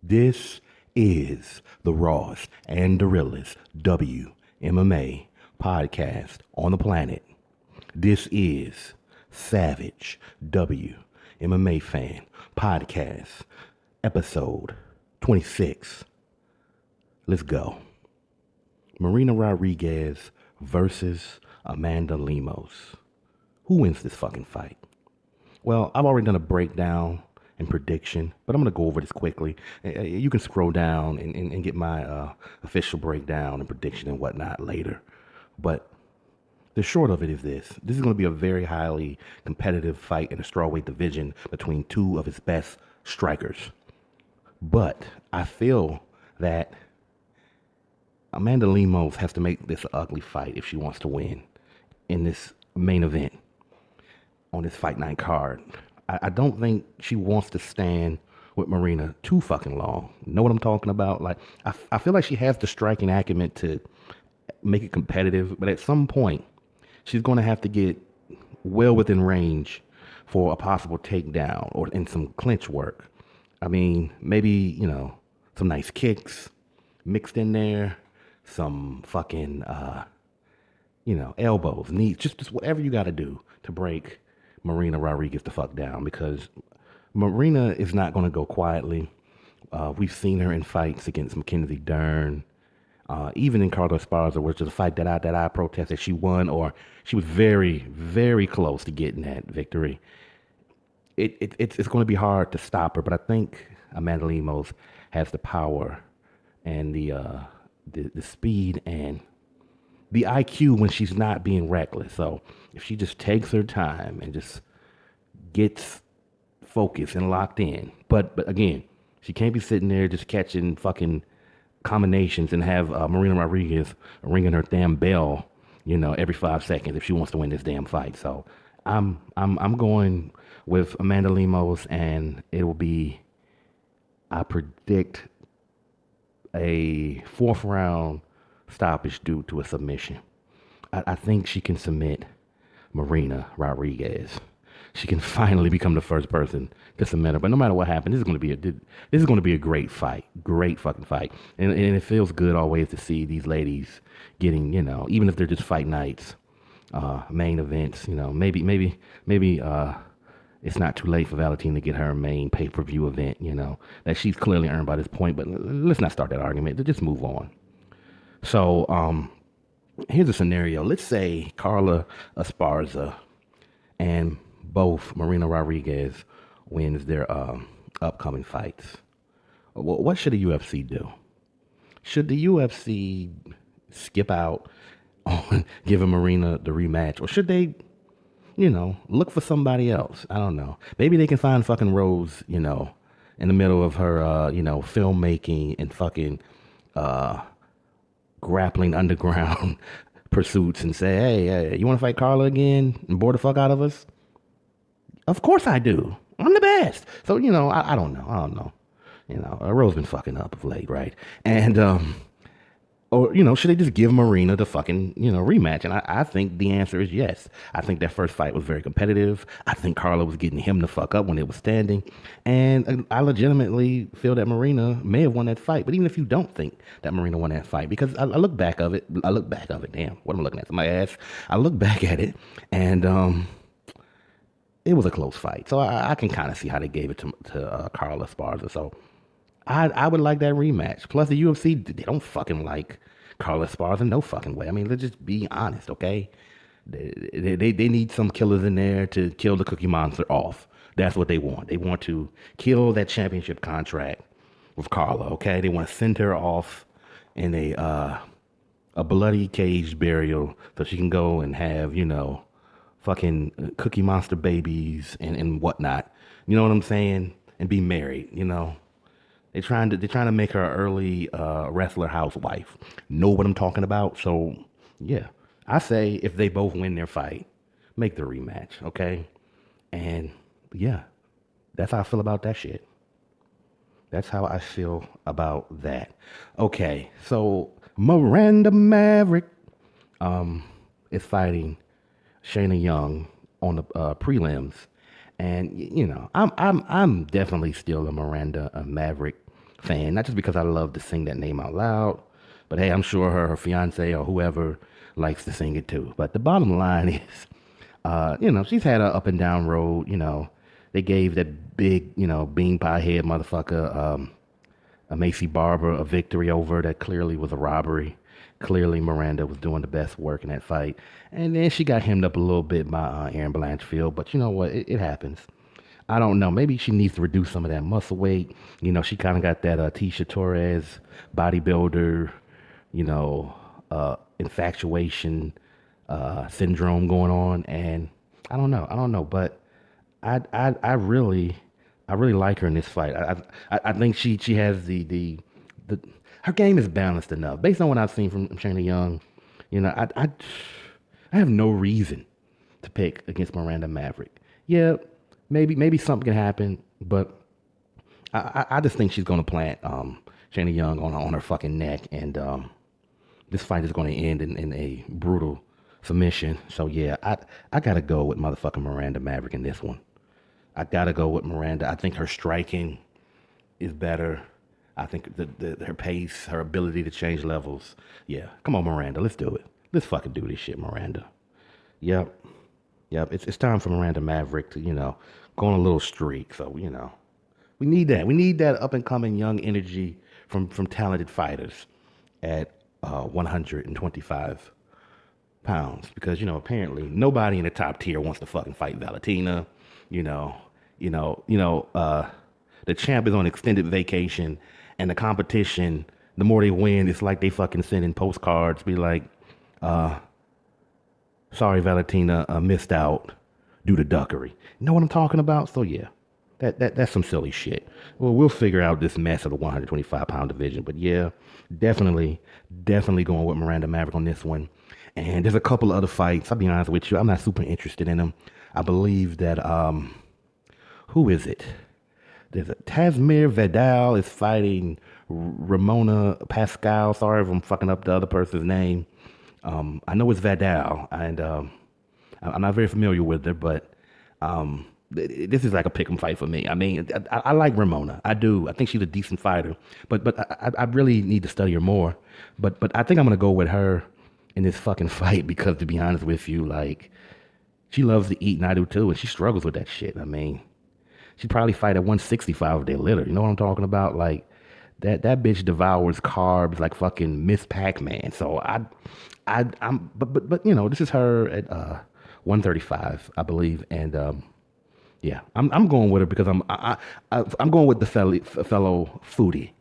This is the rawest and the realest WMMA podcast on the planet. This is Savage WMMA Fan Podcast, episode 26. Let's go. Marina Rodriguez versus Amanda Lemos. Who wins this fucking fight? Well, I've already done a breakdown and prediction, but I'm going to go over this quickly. You can scroll down and get my official breakdown and prediction and whatnot later. But the short of it is this. This is going to be a very highly competitive fight in the strawweight division between two of its best strikers. But I feel that Amanda Lemos has to make this an ugly fight if she wants to win in this main event on this Fight Night card. I don't think she wants to stand with Marina too fucking long. Know what I'm talking about? Like, I feel like she has the striking acumen to make it competitive, but at some point, she's going to have to get well within range for a possible takedown or in some clinch work. I mean, maybe, some nice kicks mixed in there, some fucking, elbows, knees, just whatever you got to do to break Marina Rodriguez the fuck down, because Marina is not going to go quietly. We've seen her in fights against Mackenzie Dern, even in Carla Esparza, which is a fight that I protested. She won, or she was very, very close to getting that victory. It's going to be hard to stop her, but I think Amanda Lemos has the power and the speed and the IQ when she's not being reckless. So if she just takes her time and just gets focused and locked in, but again, she can't be sitting there just catching fucking combinations and have Marina Rodriguez ringing her damn bell, every 5 seconds if she wants to win this damn fight. So I'm going with Amanda Lemos, and it will be, I predict, a fourth round stoppage due to a submission. I think she can submit Marina Rodriguez. She can finally become the first person to submit her. But no matter what happens, this is going to be a great fight, great fucking fight, and it feels good always to see these ladies getting, even if they're just fight nights, main events. Maybe it's not too late for Valentine to get her main pay-per-view event. That she's clearly earned by this point. But let's not start that argument. Just move on. So here's a scenario. Let's say Carla Esparza and both Marina Rodriguez wins their upcoming fights. What should the UFC do? Should the UFC skip out on giving Marina the rematch? Or should they, look for somebody else? I don't know. Maybe they can find fucking Rose, in the middle of her, filmmaking and fucking grappling underground pursuits and say, hey, you want to fight Carla again and bore the fuck out of us? Of course I do. I'm the best. So, I don't know. Rose been fucking up of late, right? And, or, should they just give Marina the fucking, rematch? And I think the answer is yes. I think that first fight was very competitive. I think Carla was getting him the fuck up when it was standing. And I legitimately feel that Marina may have won that fight. But even if you don't think that Marina won that fight, because I look back of it. Damn, what am I looking at? My ass. I look back at it, and it was a close fight. So I can kind of see how they gave it to Carla Esparza. So I would like that rematch. Plus, the UFC, they don't fucking like Carla Esparza. No fucking way. I mean, let's just be honest, okay? They need some killers in there to kill the Cookie Monster off. That's what they want. They want to kill that championship contract with Carla, okay? They want to send her off in a bloody cage burial so she can go and have, fucking Cookie Monster babies and whatnot. You know what I'm saying? And be married, They're trying to make her an early wrestler housewife. Know what I'm talking about? So, yeah. I say if they both win their fight, make the rematch, okay? And, yeah, that's how I feel about that shit. That's how I feel about that. Okay, so Miranda Maverick is fighting Shayna Young on the prelims. And, I'm definitely still a Miranda Maverick fan, not just because I love to sing that name out loud, but hey, I'm sure her fiance or whoever likes to sing it too. But the bottom line is, she's had a up and down road. They gave that big, bean pie head motherfucker, a Macy Barber, a victory over that clearly was a robbery. Clearly, Miranda was doing the best work in that fight. And then she got hemmed up a little bit by Erin Blanchfield. But you know what? It happens. I don't know. Maybe she needs to reduce some of that muscle weight. She kind of got that Tisha Torres bodybuilder, infatuation syndrome going on. And I don't know. But I really like her in this fight. I think she has the her game is balanced enough. Based on what I've seen from Shayna Young, I have no reason to pick against Miranda Maverick. Yeah, maybe something can happen, but I just think she's gonna plant Shayna Young on her fucking neck, and this fight is gonna end in a brutal submission. So yeah, I gotta go with motherfucking Miranda Maverick in this one. I gotta go with Miranda. I think her striking is better. I think her pace, her ability to change levels. Yeah, come on, Miranda, let's do it. Let's fucking do this shit, Miranda. Yep. It's time for Miranda Maverick to go on a little streak. So we need that. We need that up and coming young energy from talented fighters at 125 pounds, because apparently nobody in the top tier wants to fucking fight Valentina. The champ is on extended vacation, and the competition, the more they win, it's like they fucking send in postcards, be like, sorry, Valentina, missed out due to duckery. You know what I'm talking about? So yeah, that's some silly shit. Well, we'll figure out this mess of the 125-pound division, but yeah, definitely going with Miranda Maverick on this one. And there's a couple of other fights. I'll be honest with you, I'm not super interested in them. I believe that, who is it? There's a Tasmir Vidal is fighting Ramona Pascal. Sorry if I'm fucking up the other person's name. I know it's Vidal, and I'm not very familiar with her, but this is like a pick'em fight for me. I mean, I like Ramona. I do. I think she's a decent fighter, but I really need to study her more. But I think I'm gonna go with her in this fucking fight because, to be honest with you, like, she loves to eat and I do too, and she struggles with that shit. I mean, she'd probably fight at 165 if they lit her. You know what I'm talking about? Like, that bitch devours carbs like fucking Miss Pac-Man. So but this is her at 135, I believe, and yeah, I'm going with her because I'm going with the fellow foodie.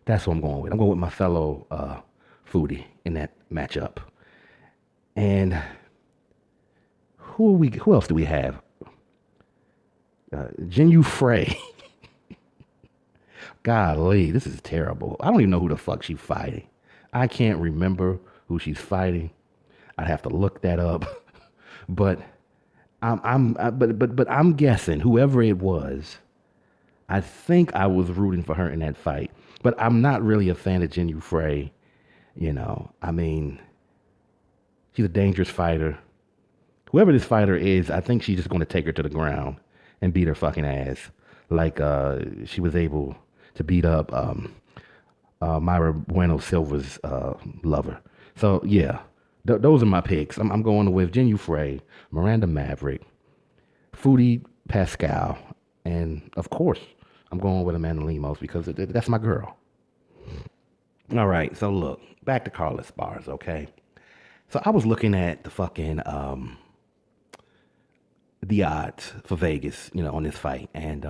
That's what I'm going with. I'm going with my fellow foodie in that matchup. And who else do we have? Jinyu Frey. Golly, this is terrible. I don't even know who the fuck she's fighting. I can't remember who she's fighting. I'd have to look that up. But I'm guessing whoever it was, I think I was rooting for her in that fight. But I'm not really a fan of Jinyu Frey. I mean, she's a dangerous fighter. Whoever this fighter is, I think she's just going to take her to the ground and beat her fucking ass, like she was able to beat up Mayra Bueno Silva's lover. So yeah, those are my picks. I'm going with Jinyu Frey, Miranda Maverick, Foodie Pascal, and of course, I'm going with Amanda Lemos because that's my girl. All right, so look, back to Carla Esparza, okay? So I was looking at the fucking the odds for Vegas, on this fight, and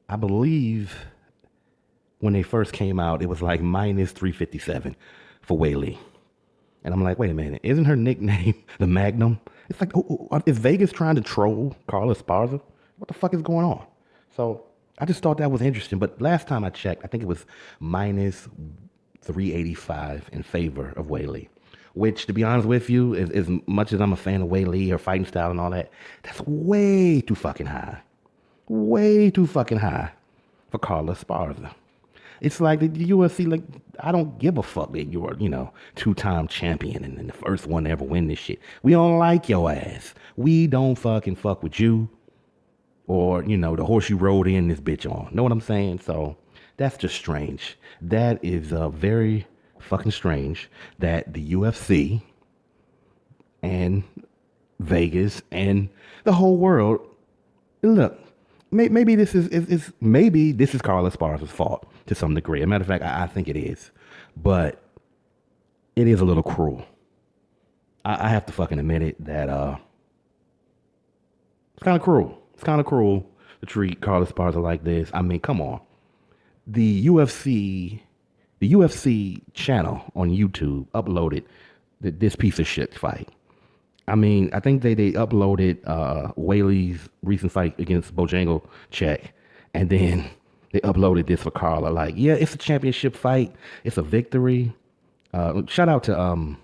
I believe when they first came out, it was like minus 357 for Weili. And I'm like, wait a minute, isn't her nickname the Magnum? It's like, is Vegas trying to troll Carla Esparza? What the fuck is going on? So I just thought that was interesting. But last time I checked, I think it was minus 385 in favor of Weili. Which, to be honest with you, as much as I'm a fan of Weili, her fighting style and all that, that's way too fucking high. Way too fucking high for Carla Esparza. It's like the UFC, like, I don't give a fuck that you're, two-time champion and the first one to ever win this shit. We don't like your ass. We don't fucking fuck with you or, the horse you rode in this bitch on. Know what I'm saying? So That's just strange. That is very fucking strange that the UFC and Vegas and the whole world. Look, maybe this is maybe this is Carla Esparza's fault to some degree. As a matter of fact, I think it is, but it is a little cruel. I have to fucking admit it that it's kind of cruel. It's kind of cruel to treat Carla Esparza like this. I mean, come on. The UFC channel on YouTube uploaded this piece of shit fight. I mean, I think they uploaded Weili's recent fight against Bojangles, and then they uploaded this for Carla. Like, yeah, it's a championship fight. It's a victory. Shout out to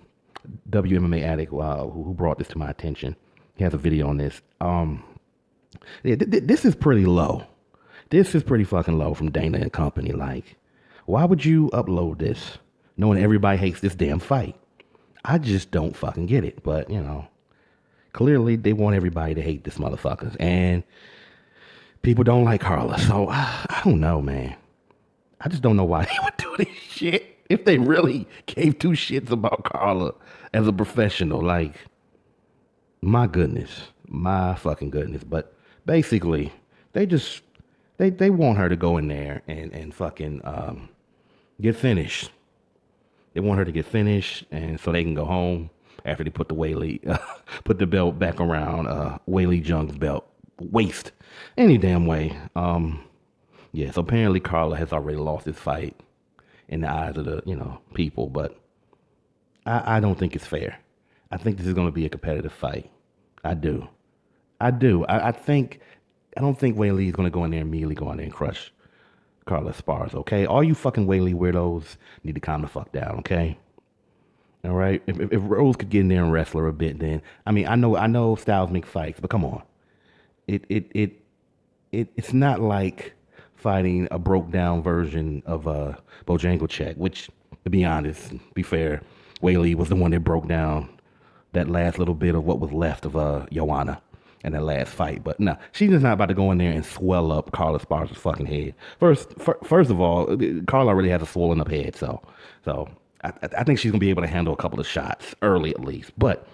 WMMA Addict who brought this to my attention. He has a video on this. Yeah, this is pretty low. This is pretty fucking low from Dana and company. Like, why would you upload this knowing everybody hates this damn fight? I just don't fucking get it. But, you know, clearly they want everybody to hate this motherfucker. And people don't like Carla. So, I don't know, man. I just don't know why they would do this shit. If they really gave two shits about Carla as a professional. Like, my goodness. My fucking goodness. But basically, they want her to go in there and fucking get finished. They want her to get finished, and so they can go home after they put the Weili, put the belt back around Weili Zhang's belt waist any damn way. Yeah, so apparently Carla has already lost this fight in the eyes of the people, but I don't think it's fair. I think this is going to be a competitive fight. I do. I don't think Weili is going to go in there and immediately go in there and crush Carla Esparza, okay? All you fucking Weili weirdos need to calm the fuck down, okay? All right? If Rose could get in there and wrestle her a bit, then, I mean, I know styles make fights, but come on. It's not like fighting a broke down version of Bojangles, which, to be honest, be fair, Weili was the one that broke down that last little bit of what was left of Joanna in that last fight. But no, she's just not about to go in there and swell up Carla Esparza's fucking head. First of all, Carla already has a swollen up head, so I think she's gonna be able to handle a couple of shots early at least. But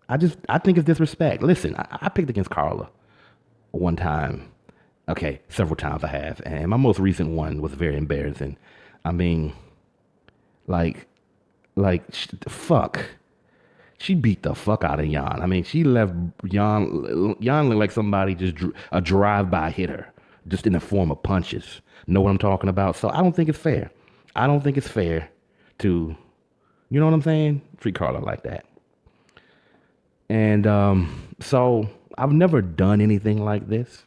I think it's disrespect. Listen, I picked against Carla one time. Okay, several times I have, and my most recent one was very embarrassing. I mean, fuck. She beat the fuck out of Jan. I mean, she left Jan looked like somebody just a drive-by hit her, just in the form of punches. Know what I'm talking about? So I don't think it's fair. I don't think it's fair to, you know what I'm saying? Treat Carla like that. And so I've never done anything like this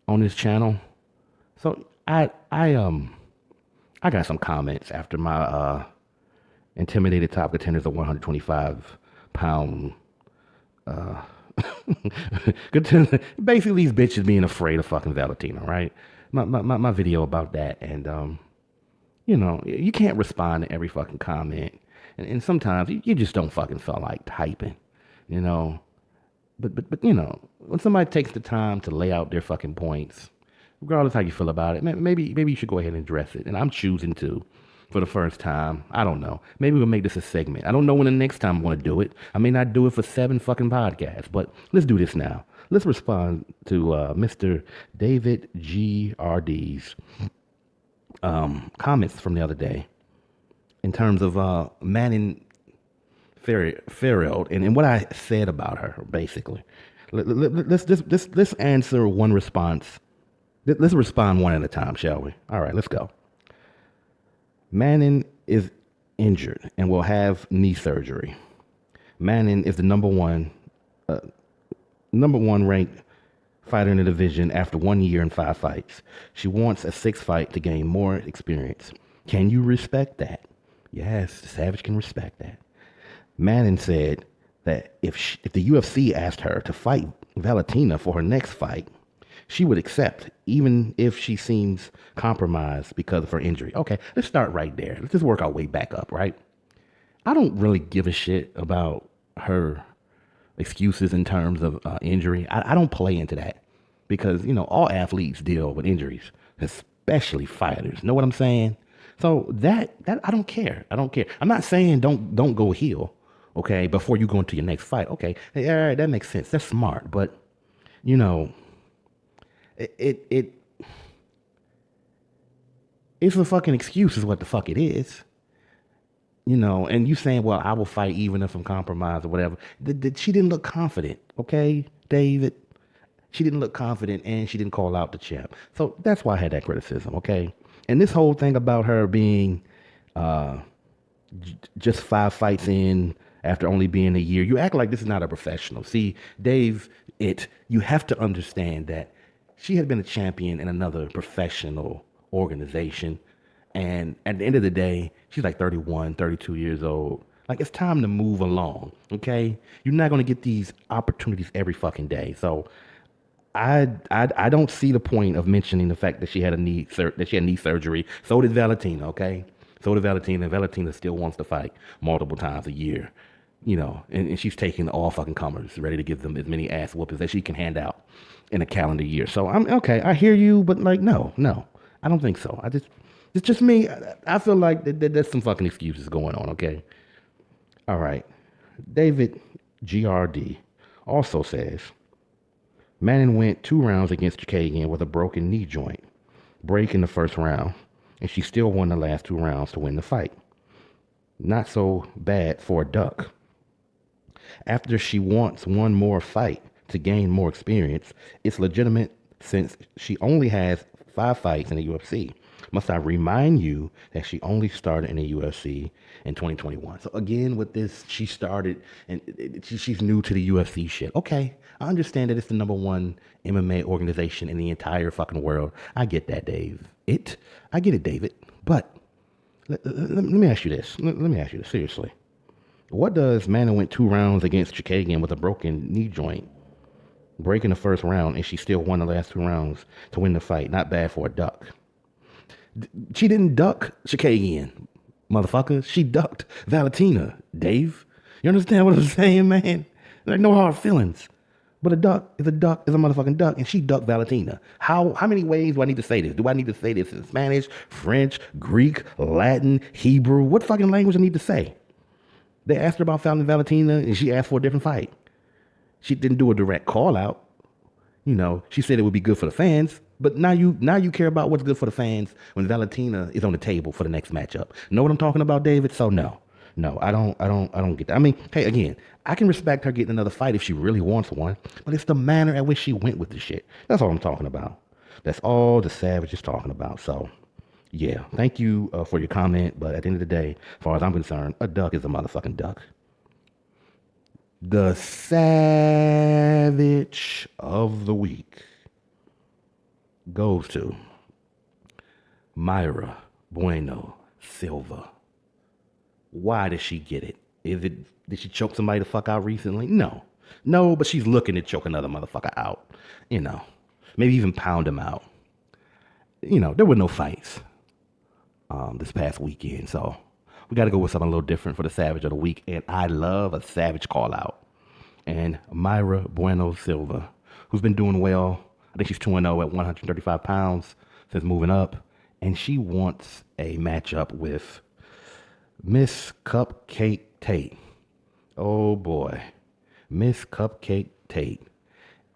on this channel. So I got some comments after my intimidated top contenders of 125-pound. Basically, these bitches being afraid of fucking Valentina, right? My video about that, and you can't respond to every fucking comment, and sometimes you just don't fucking feel like typing, But when somebody takes the time to lay out their fucking points, regardless how you feel about it, maybe you should go ahead and address it. And I'm choosing to. For the first time. I don't know. Maybe we'll make this a segment. I don't know when the next time I want to do it. I may not do it for 7 fucking podcasts, but let's do this now. Let's respond to Mr. David G.R.D.'s comments from the other day in terms of Manning Farrell and what I said about her, basically. Let's answer one response. Let's respond one at a time, shall we? All right, let's go. Manning is injured and will have knee surgery. Manning is the number one ranked fighter in the division after 1 year and 5 fights. She wants a 6th fight to gain more experience. Can you respect that? Yes, Savage can respect that. Manning said that if the UFC asked her to fight Valentina for her next fight, she would accept, even if she seems compromised because of her injury. Okay, let's start right there. Let's just work our way back up, right? I don't really give a shit about her excuses in terms of injury. I don't play into that because, all athletes deal with injuries, especially fighters. Know what I'm saying? So that I don't care. I don't care. I'm not saying don't go heel, okay, before you go into your next fight. Okay, hey, all right, that makes sense. That's smart. But you know, it it's a fucking excuse, is what the fuck it is. You know, and you saying, well, I will fight even if I'm compromised or whatever. She didn't look confident, okay, David? She didn't look confident, and she didn't call out the champ. So that's why I had that criticism, okay? And this whole thing about her being just 5 fights in after only being a year, you act like this is not a professional. See, Dave, you have to understand that she had been a champion in another professional organization. And at the end of the day, she's like 31, 32 years old. Like, it's time to move along, okay? You're not going to get these opportunities every fucking day. So I don't see the point of mentioning the fact that she had knee surgery. So did Valentina, okay? So did Valentina. And Valentina still wants to fight multiple times a year, you know, and she's taking all fucking comers, ready to give them as many ass whoopings as she can hand out in a calendar year. So I'm okay. I hear you, but like, no, I don't think so. It's just me. I feel like there's some fucking excuses going on, okay? All right. David GRD also says, Manning went 2 rounds against Chikagian with a broken knee joint, break in the first round, and she still won the last 2 rounds to win the fight. Not so bad for a duck. After she wants one more fight to gain more experience, it's legitimate since she only has 5 fights in the UFC. Must I remind you that she only started in the UFC in 2021? So again, with this, she started, and she's new to the UFC shit. Okay, I understand that it's the #1 MMA organization in the entire fucking world. I get that, Dave. I get it, David. But let me ask you this. Let me ask you this, seriously. What does Manning went 2 rounds against Chikagian with a broken knee joint, breaking the first round, and she still won the last 2 rounds to win the fight? Not bad for a duck. She didn't duck Chikagian, motherfucker. She ducked Valentina, Dave. You understand what I'm saying, man? Like, no hard feelings. But a duck is a motherfucking duck, and she ducked Valentina. How many ways do I need to say this? Do I need to say this in Spanish, French, Greek, Latin, Hebrew? What fucking language I need to say? They asked her about Valentina, and she asked for a different fight. She didn't do a direct call out. You know, she said it would be good for the fans. But now you care about what's good for the fans when Valentina is on the table for the next matchup. Know what I'm talking about, David? So no, I don't get that. I mean, hey, again, I can respect her getting another fight if she really wants one, but it's the manner at which she went with the shit. That's all I'm talking about. That's all the Savage is talking about. So yeah, thank you for your comment. But at the end of the day, as far as I'm concerned, a duck is a motherfucking duck. The Savage of the Week goes to Mayra Bueno Silva. Why did she get it? Did she choke somebody the fuck out recently? No, but she's looking to choke another motherfucker out. You know, maybe even pound him out. You know, there were no fights this past weekend, so we got to go with something a little different for the Savage of the Week. And I love a Savage call out. And Mayra Bueno Silva, who's been doing well. I think she's 2-0 at 135 pounds since moving up. And she wants a matchup with Miss Cupcake Tate. Oh, boy. Miss Cupcake Tate.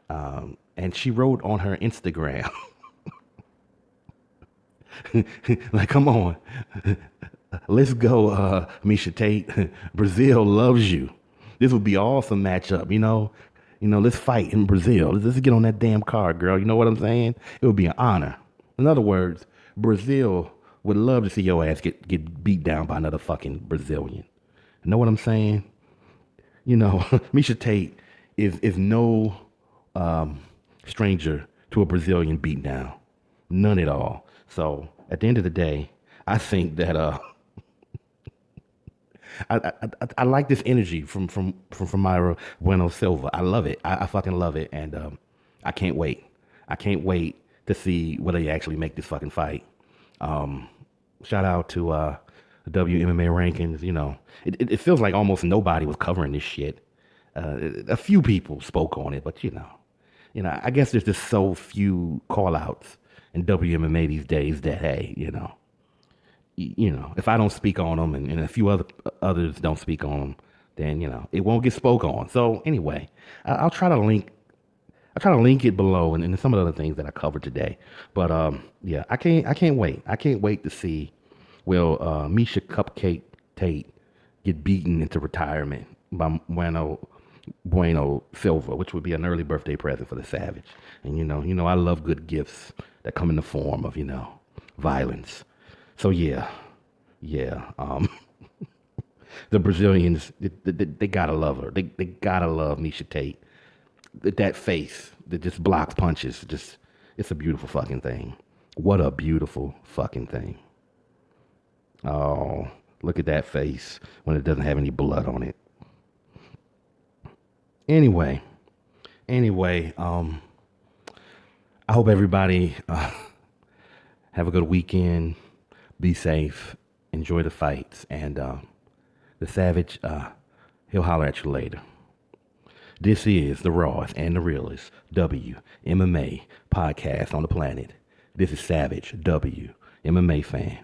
And she wrote on her Instagram, like, come on. Let's go, Meisha Tate. Brazil loves you. This would be an awesome matchup, you know. Let's fight in Brazil. Let's get on that damn card, girl. You know what I'm saying? It would be an honor. In other words, Brazil would love to see your ass get beat down by another fucking Brazilian. You know what I'm saying? You know, Meisha Tate is no stranger to a Brazilian beatdown. None at all. So at the end of the day, I think that I like this energy from Mayra Bueno Silva. I love it. I fucking love it, and I can't wait. I can't wait to see whether they actually make this fucking fight. Shout out to the WMMA rankings. You know, it feels like almost nobody was covering this shit. A few people spoke on it, but you know, I guess there's just so few call outs in WMMA these days that, hey, if I don't speak on them and a few others don't speak on them, then, it won't get spoke on. So anyway, I'll try to link it below and some of the other things that I covered today. But yeah, I can't wait. I can't wait to see Meisha Cupcake Tate get beaten into retirement by Bueno Silva, which would be an early birthday present for the Savage. And I love good gifts that come in the form of, violence. So yeah. The Brazilians, they gotta love her. They gotta love Meisha Tate. That face that just blocks punches, it's a beautiful fucking thing. What a beautiful fucking thing. Oh, look at that face when it doesn't have any blood on it. Anyway, I hope everybody have a good weekend. Be safe. Enjoy the fights. And the Savage, he'll holler at you later. This is the rawest and the realest WMMA podcast on the planet. This is Savage WMMA fan.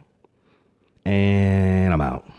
And I'm out.